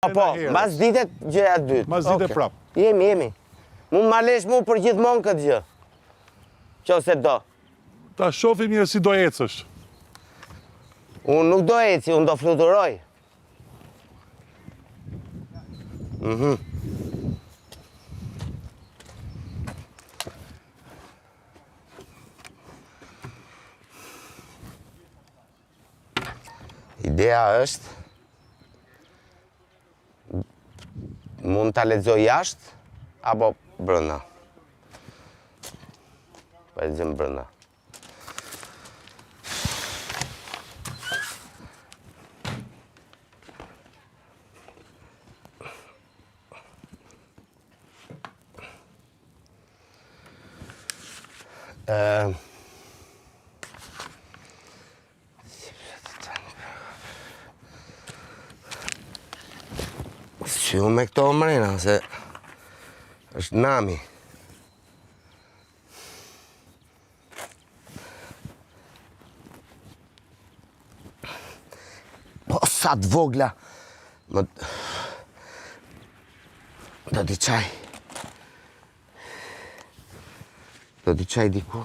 Po, mas ditet gjëja dytë. Mas ditet prap. Jemi. Mu ma lesh mu për gjithmonë këtë gjë. Qose do. Ta shofi mirë si do ecësh. Unë nuk do eci, unë do fluturoj. Ideja është mund ta lexoj jashtë apo brenda. Po lexojmë brenda. Që me këto mrena, se është nami. Po, sa të vogla. Do t'i qaj. Do t'i qaj diku.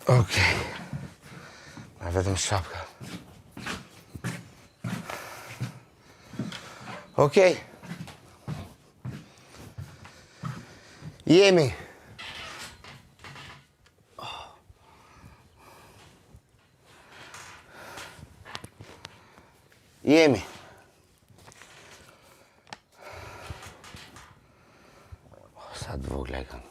Okej. Ma vetëm shapka. Okej. Jemi. Jemi. Sa të vogla e kam.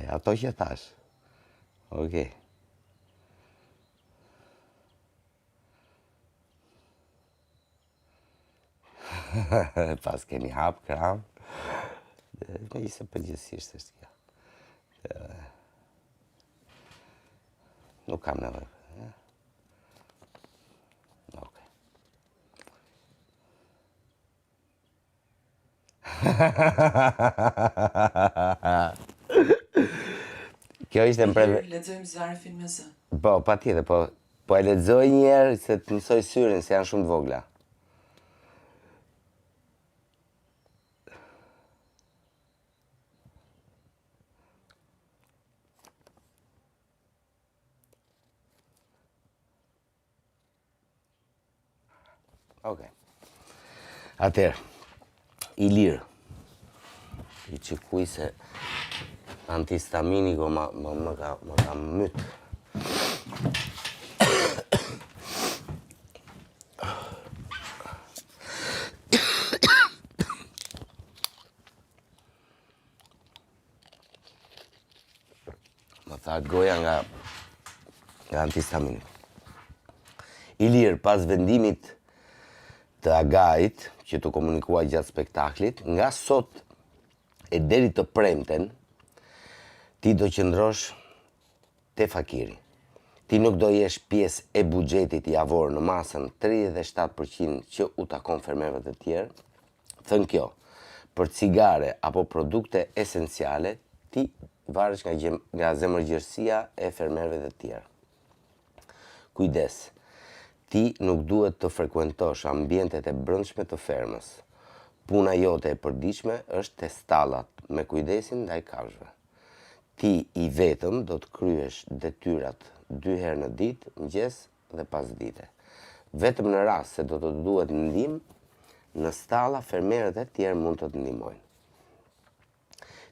Ato që thash. Okej. Pas keni hap, kram. Me isë përgjithsisht është kjo. Nuk kam nevoj. Okej. Kjo ishte më Lexojmë zarfin me zë. Po, patjetër, po e lexoj një herë se të mësoj syrin, se janë shumë të vogla. Okej. Atëherë, i lirë. I qikuj se antihistaminiku më ka mytë. Më tha goja nga antihistaminiku. I lirë, pas vendimit të Agait, që të komunikua gjatë spektaklit, nga sot e deri të premten, ti do qëndrosh te fakiri. Ti nuk do jesh pjesë e buxhetit javor në masën 37% që u takon fermerëve të tjerë. Thënë kjo, për cigare apo produkte esenciale, ti varesh nga zemërgjërsia e fermerëve të tjerë. Kujdes. Ti nuk duhet të frekuentosh ambientet e brendshme të fermës. Puna jote e përditshme është te stallat me kujdesin ndaj kafshëve. Ti i vetëm do të kryesh detyrat 2 herë në ditë, mëngjes dhe pasdite. Vetëm në rast se do të duhet ndihmë, në stalla fermerët e tjerë mund të të ndihmojnë.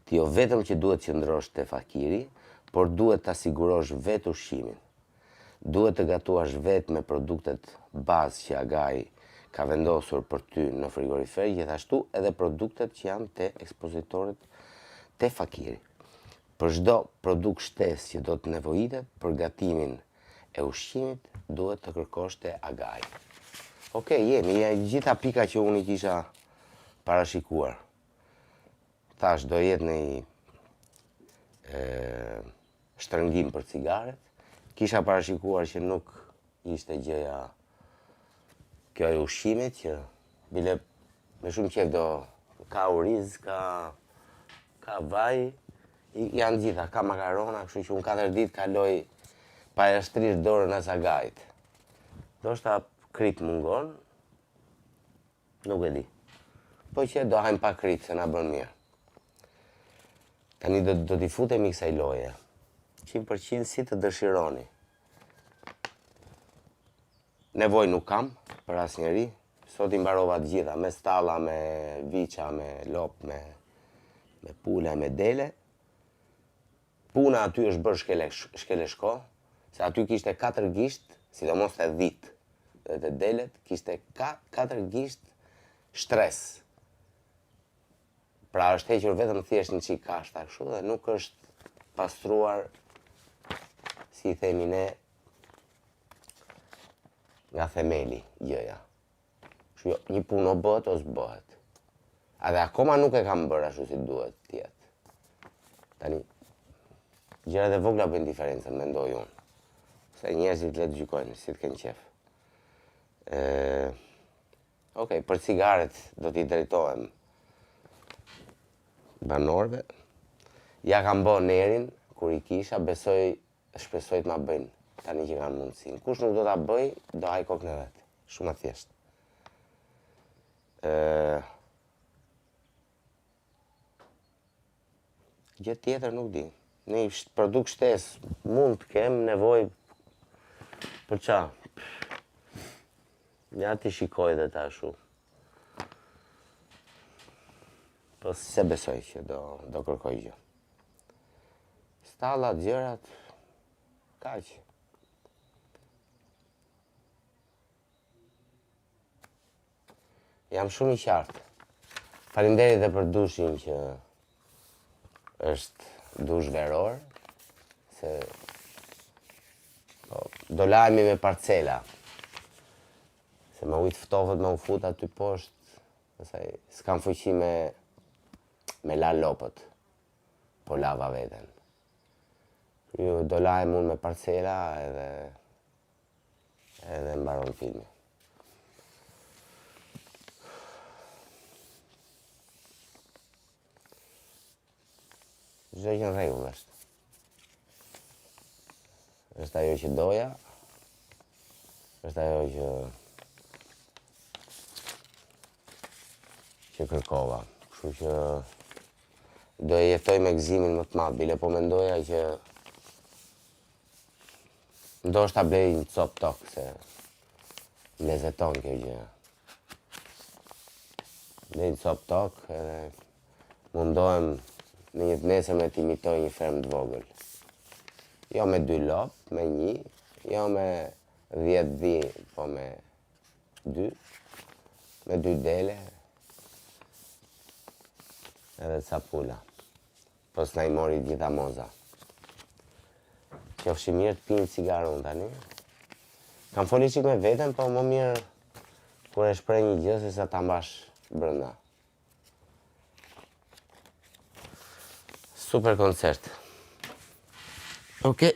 Ti jo vetëm që duhet qëndrosh te fakiri, por duhet ta sigurosh vetë ushqimin. Duhet të gatuash vetë me produktet bazë që Agai ka vendosur për ty në frigorifer, gjithashtu edhe produktet që janë te ekspozitorët te fakiri. Për çdo produkt shtesë që do të nevojitet për gatimin e ushqimit, duhet të kërkosh te Agai. Okej, jemi gjitha pika që unë i kisha parashikuar. Thash do jetë në shtrëngim për cigaret. Kisha parashikuar që nuk ishte gjëja kjo e ushqimit, që bile me shumë qef do ka oriz, ka vaj, janë gjitha, ka makarona, kështu që unë 4 ditë kaloj pa e shtrirë dorën as Agait. Do shta krit mungon, nuk e di. Po që do hajmë pa krit, se na bën mirë. Tani do t'i futemi kësaj loje. 100% si të dëshironi. Nevoj nuk kam për asnjëri. Sot i mbarova të gjitha, me stalla, me viça, me lop, me pule, me dele. Puna aty është bërë shkeleshko, se aty kishte 4 gisht, sidomos të dhit dhe të delet, kishte 4 gisht shtres. Pra është hequr vetëm thjesht një qik kashta kështu dhe nuk është pastruar, si i themi ne, nga themeli gjëja. Kështu jo, një punë o bëhet ose bëhet. Edhe akoma nuk e kam bërë ashtu si duhet tjetë. Tani, gjërat e vogla bëjnë diferencën, mendoj unë. Se njerëzit le të gjykojnë, si të kenë qef. Okej, për cigaret do t'i drejtohem banorëve. Ja kam bë nerin, kur i kisha, shpresoj të ma bëjnë, tani që kanë mundësin. Kush nuk do t'a bëj, do haj kokën e vetë. Shumë e thjeshtë. Gjë tjetër nuk di. Një produkt shtesë mund të kem nevoj për qa? Ja ti shikoj dhe ta shu. Po se besoj që do kërkoj gjë. Stallat, gjërat, kaq. Jam shumë i qartë. Faleminderit edhe për dushin që është dush veror, se do lajmi me parcela. Se më ujtë ftofët me u fut aty poshtë, nësaj s'kam fuqi me la lopët, po lava veten. Do lajmë unë me parcela edhe mbaron filmi. Çdo gjë në rregull është. Është ajo që doja, është ajo që kërkova. Kështu që do e jetoj me gëzimin më të madh, bile po mendoja që ndoshta blej një cop tok, se lezeton kjo gjë. Blej një cop tok edhe mundohem në një të nesër me t'imitoj një ferm të vogël. Jo me 2 lop, me 1, jo me 10 dhi, po me 2, me 2 dele, edhe ca pula. Po s'na i mori gjitha moza. Qofshi mirë të pinë cigarë unë tani. Kam foli qik me veten, po më mirë kur e shprej një gjë se sa ta mbash brenda. Super koncert. Okej.